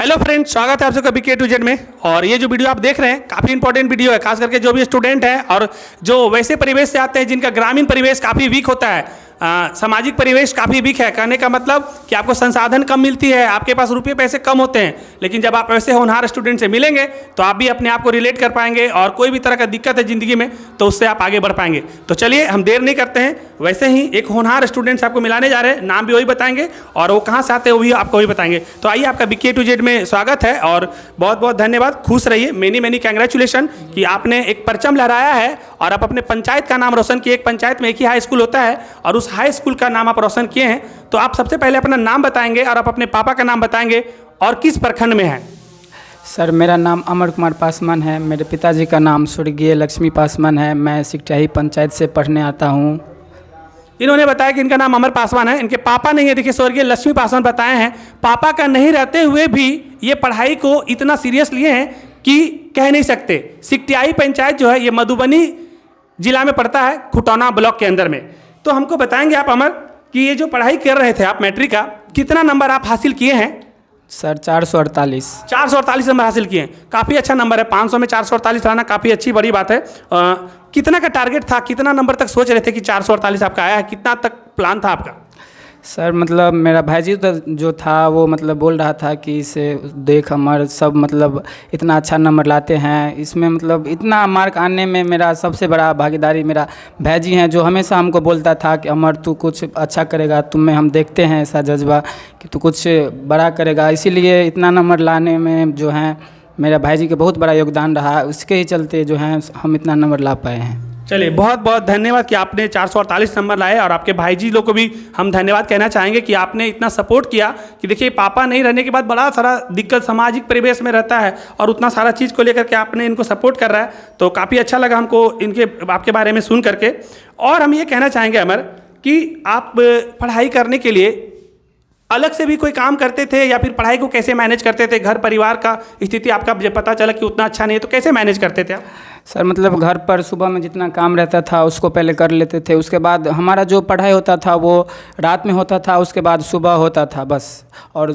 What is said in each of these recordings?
Hello friends, स्वागत है आप सबका बीके टू जेड में। और ये जो वीडियो आप देख रहे हैं काफ़ी इंपॉर्टेंट वीडियो है, खास करके जो भी स्टूडेंट हैं और जो वैसे परिवेश से आते हैं जिनका ग्रामीण परिवेश काफ़ी वीक होता है, सामाजिक परिवेश काफ़ी वीक है। कहने का मतलब कि आपको संसाधन कम मिलती है, आपके पास रुपये पैसे कम होते हैं, लेकिन जब आप ऐसे होनहार स्टूडेंट से मिलेंगे तो आप भी अपने आप को रिलेट कर पाएंगे और कोई भी तरह का दिक्कत है ज़िंदगी में तो उससे आप आगे बढ़ पाएंगे। तो चलिए हम देर नहीं करते हैं, वैसे ही एक होनहार स्टूडेंट से आपको मिलाने जा रहे हैं। नाम भी वही बताएंगे और वो कहाँ से आते हैं वो भी आपको वही बताएंगे। तो आइए, आपका बीके टू जेड में स्वागत है और बहुत बहुत धन्यवाद। खुश रहिए, मेनी मेनी कैंग्रेचुलेशन कि आपने एक परचम लहराया है और आप अपने पंचायत का नाम रोशन किए। एक पंचायत में एक ही हाई स्कूल होता है और उस हाई स्कूल का नाम आप रोशन किए हैं। तो आप सबसे पहले अपना नाम बताएंगे और आप अपने पापा का नाम बताएंगे और किस प्रखंड में है। सर, मेरा नाम अमर कुमार पासवान है। मेरे पिताजी का नाम स्वर्गीय लक्ष्मी पासवान है। मैं सिकटाही पंचायत से पढ़ने आता हूँ। इन्होंने बताया कि इनका नाम अमर पासवान है, इनके पापा नहीं है। देखिए, स्वर्गीय लक्ष्मी पासवान बताए हैं, पापा का नहीं रहते हुए भी ये पढ़ाई को इतना सीरियस लिए हैं कि कह नहीं सकते। सिकटाही पंचायत जो है ये मधुबनी जिला में पड़ता है, खुटौना ब्लॉक के अंदर में। तो हमको बताएंगे आप अमर कि ये जो पढ़ाई कर रहे थे आप मैट्रिक का, कितना नंबर आप हासिल किए हैं? सर 448। 448 नंबर हासिल किए हैं, काफ़ी अच्छा नंबर है। 500 में 448 लाना काफ़ी अच्छी बड़ी बात है। कितना का टारगेट था, कितना नंबर तक सोच रहे थे कि 448 आपका आया है, कितना तक प्लान था आपका? सर मतलब मेरा भाईजी तो जो था वो मतलब बोल रहा था कि इसे देख अमर, सब मतलब इतना अच्छा नंबर लाते हैं, इसमें मतलब इतना मार्क आने में मेरा सबसे बड़ा भागीदारी मेरा भाईजी हैं, जो हमेशा हमको बोलता था कि अमर तू कुछ अच्छा करेगा, तुम में हम देखते हैं ऐसा जज्बा कि तू कुछ बड़ा करेगा। इसीलिए इतना नंबर लाने में जो है मेरा भाईजी का बहुत बड़ा योगदान रहा, उसके ही चलते जो है हम इतना नंबर ला पाए हैं। चलिए, बहुत बहुत धन्यवाद कि आपने 448 नंबर लाए और आपके भाईजी लोग को भी हम धन्यवाद कहना चाहेंगे कि आपने इतना सपोर्ट किया। कि देखिए, पापा नहीं रहने के बाद बड़ा सारा दिक्कत सामाजिक परिवेश में रहता है और उतना सारा चीज़ को लेकर के आपने इनको सपोर्ट कर रहा है, तो काफ़ी अच्छा लगा हमको इनके आपके बारे में सुन करके। और हम ये कहना चाहेंगे अमर कि आप पढ़ाई करने के लिए अलग से भी कोई काम करते थे या फिर पढ़ाई को कैसे मैनेज करते थे? घर परिवार का स्थिति आपका जब पता चला कि उतना अच्छा नहीं है तो कैसे मैनेज करते थे आप? सर मतलब घर पर सुबह में जितना काम रहता था उसको पहले कर लेते थे, उसके बाद हमारा जो पढ़ाई होता था वो रात में होता था, उसके बाद सुबह होता था बस। और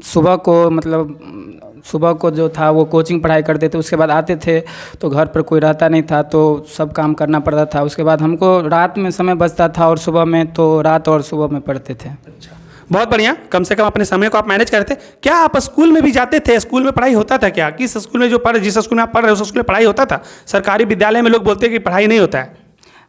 सुबह को मतलब सुबह को जो था वो कोचिंग पढ़ाई करते थे, उसके बाद आते थे तो घर पर कोई रहता नहीं था तो सब काम करना पड़ता था। उसके बाद हमको रात में समय बचता था और सुबह में तो रात और सुबह में पढ़ते थे। अच्छा, बहुत बढ़िया। कम से कम अपने समय को आप मैनेज करते। क्या आप स्कूल में भी जाते थे? स्कूल में पढ़ाई होता था क्या? किस स्कूल में जिस स्कूल में आप पढ़ रहे हो उस स्कूल में पढ़ाई होता था? सरकारी विद्यालय में लोग बोलते हैं कि पढ़ाई नहीं होता है।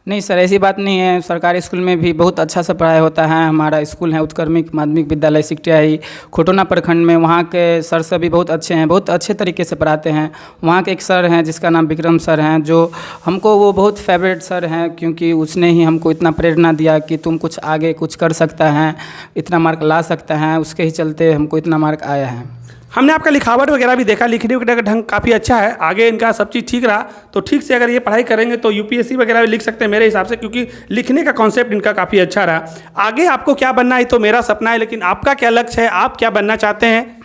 नहीं सर, ऐसी बात नहीं है। सरकारी स्कूल में भी बहुत अच्छा सा पढ़ाई होता है। हमारा स्कूल है उत्क्रमिक माध्यमिक विद्यालय सिकटाही खुटौना प्रखंड में। वहाँ के सर सभी बहुत अच्छे हैं, बहुत अच्छे तरीके से पढ़ाते हैं। वहाँ के एक सर हैं जिसका नाम विक्रम सर हैं, जो हमको वो बहुत फेवरेट सर हैं, क्योंकि उसने ही हमको इतना प्रेरणा दिया कि तुम कुछ आगे कुछ कर सकता है, इतना मार्क ला सकता है। उसके ही चलते हमको इतना मार्क आया है। हमने आपका लिखावट वगैरह भी देखा, लिखने का ढंग काफ़ी अच्छा है। आगे इनका सब चीज़ ठीक रहा तो ठीक से अगर ये पढ़ाई करेंगे तो यूपीएससी वगैरह भी लिख सकते हैं मेरे हिसाब से, क्योंकि लिखने का कॉन्सेप्ट इनका काफ़ी अच्छा रहा। आगे आपको क्या बनना है तो मेरा सपना है, लेकिन आपका क्या लक्ष्य है, आप क्या बनना चाहते हैं?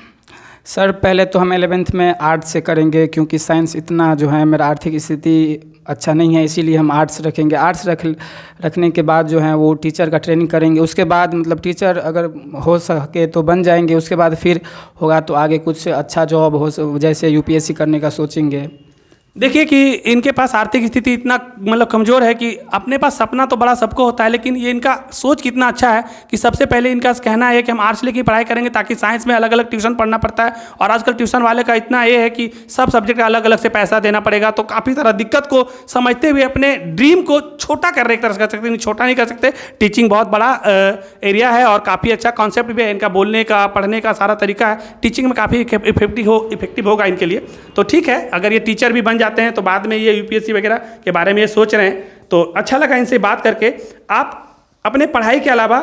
सर पहले तो हम 11th में आर्ट्स से करेंगे, क्योंकि साइंस इतना जो है मेरा आर्थिक स्थिति अच्छा नहीं है, इसीलिए हम आर्ट्स रखेंगे। आर्ट्स रखने के बाद जो है वो टीचर का ट्रेनिंग करेंगे। उसके बाद मतलब टीचर अगर हो सके तो बन जाएंगे। उसके बाद फिर होगा तो आगे कुछ अच्छा जॉब हो, जैसे यूपीएससी करने का सोचेंगे। देखिए कि इनके पास आर्थिक स्थिति इतना मतलब कमज़ोर है कि अपने पास सपना तो बड़ा सबको होता है, लेकिन ये इनका सोच कितना अच्छा है कि सबसे पहले इनका कहना है कि हम आर्ट्स लेके पढ़ाई करेंगे, ताकि साइंस में अलग अलग ट्यूशन पढ़ना पड़ता है और आजकल ट्यूशन वाले का इतना ये है कि सब सब्जेक्ट अलग अलग से पैसा देना पड़ेगा। तो काफ़ी सारा दिक्कत को समझते हुए अपने ड्रीम को छोटा करने की तरह कर सकते हैं, छोटा नहीं कर सकते। टीचिंग बहुत बड़ा एरिया है और काफ़ी अच्छा कॉन्सेप्ट भी है इनका, बोलने का पढ़ने का सारा तरीका है। टीचिंग में काफ़ी इफेक्टिव होगा इनके लिए। तो ठीक है, अगर ये टीचर भी बन जाते हैं तो बाद में ये यूपीएससी वगैरह के बारे में ये सोच रहे हैं तो अच्छा लगा इनसे बात करके। आप अपने पढ़ाई के अलावा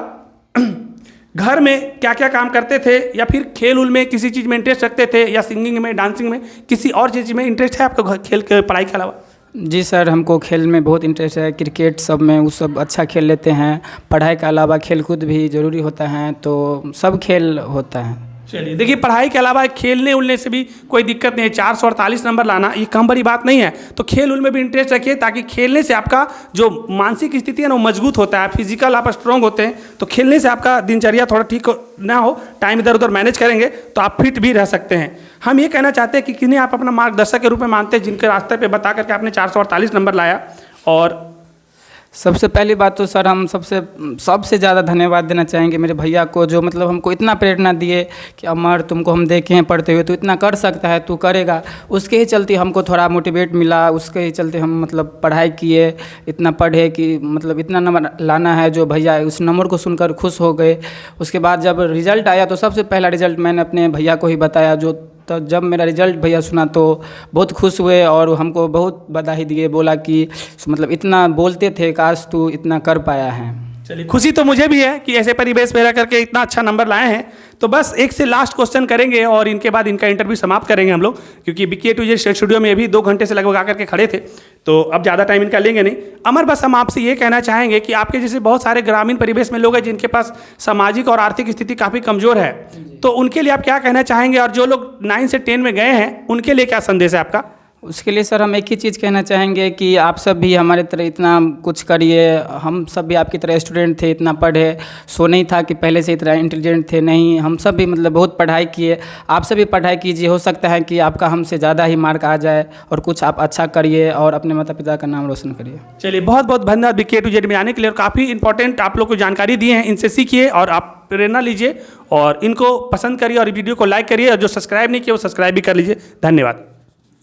घर में क्या क्या काम करते थे, या फिर खेल उल में किसी चीज़ में इंटरेस्ट रखते थे, या सिंगिंग में, डांसिंग में, किसी और चीज़ में इंटरेस्ट है आपको खेल के पढ़ाई के अलावा? जी सर, हमको खेल में बहुत इंटरेस्ट है। क्रिकेट सब में वो सब अच्छा खेल लेते हैं। पढ़ाई के अलावा खेल कूद भी ज़रूरी होता है, तो सब खेल होता है। चलिए, देखिए पढ़ाई के अलावा खेलने उलने से भी कोई दिक्कत नहीं है। 448 नंबर लाना ये कम बड़ी बात नहीं है। तो खेल उल में भी इंटरेस्ट रखिए, ताकि खेलने से आपका जो मानसिक स्थिति है ना वो मजबूत होता है, फिजिकल आप स्ट्रांग होते हैं। तो खेलने से आपका दिनचर्या थोड़ा ठीक ना हो, टाइम इधर उधर मैनेज करेंगे तो आप फिट भी रह सकते हैं। हम ये कहना चाहते हैं कि किन्हें आप अपना मार्गदर्शक के रूप में मानते हैं, जिनके रास्ते पे बता करके आपने 448 नंबर लाया। और सबसे पहली बात तो सर हम सबसे ज़्यादा धन्यवाद देना चाहेंगे मेरे भैया को, जो मतलब हमको इतना प्रेरणा दिए कि अमर तुमको हम देखे हैं पढ़ते हुए, तो इतना कर सकता है, तू करेगा। उसके ही चलते हमको थोड़ा मोटिवेट मिला, उसके ही चलते हम मतलब पढ़ाई किए, इतना पढ़े कि मतलब इतना नंबर लाना है। जो भैया उस नंबर को सुनकर खुश हो गए। उसके बाद जब रिज़ल्ट आया तो सबसे पहला रिज़ल्ट मैंने अपने भैया को ही बताया। तो जब मेरा रिज़ल्ट भैया सुना तो बहुत खुश हुए और हमको बहुत बधाई दिए, बोला कि मतलब इतना बोलते थे, काश तू इतना कर पाया है। चलिए, खुशी तो मुझे भी है कि ऐसे परिवेश में रह करके इतना अच्छा नंबर लाए हैं। तो बस एक से लास्ट क्वेश्चन करेंगे और इनके बाद इनका इंटरव्यू समाप्त करेंगे हम लोग, क्योंकि BK2J स्टूडियो में अभी 2 घंटे से लगभग आकर के खड़े थे, तो अब ज़्यादा टाइम इनका लेंगे नहीं। अमर, बस हम आपसे ये कहना चाहेंगे कि आपके जैसे बहुत सारे ग्रामीण परिवेश में लोग हैं जिनके पास सामाजिक और आर्थिक स्थिति काफ़ी कमज़ोर है, तो उनके लिए आप क्या कहना चाहेंगे? और जो लोग 9 से 10 में गए हैं उनके लिए क्या संदेश है आपका? उसके लिए सर हम एक ही चीज़ कहना चाहेंगे कि आप सब भी हमारे तरह इतना कुछ करिए। हम सब भी आपकी तरह स्टूडेंट थे, इतना पढ़े, सो नहीं था कि पहले से इतना इंटेलिजेंट थे, नहीं, हम सब भी मतलब बहुत पढ़ाई किए। आप सब भी पढ़ाई कीजिए, हो सकता है कि आपका हमसे ज़्यादा ही मार्क आ जाए और कुछ आप अच्छा करिए और अपने माता पिता का नाम रोशन करिए। चलिए, बहुत बहुत धन्यवाद BK2J में आने के लिए, और काफ़ी इंपॉर्टेंट आप लोग को जानकारी दी है, इनसे सीखिए और आप प्रेरणा लीजिए और इनको पसंद करिए और वीडियो को लाइक करिए, और जो सब्सक्राइब नहीं किया वो सब्सक्राइब भी कर लीजिए। धन्यवाद।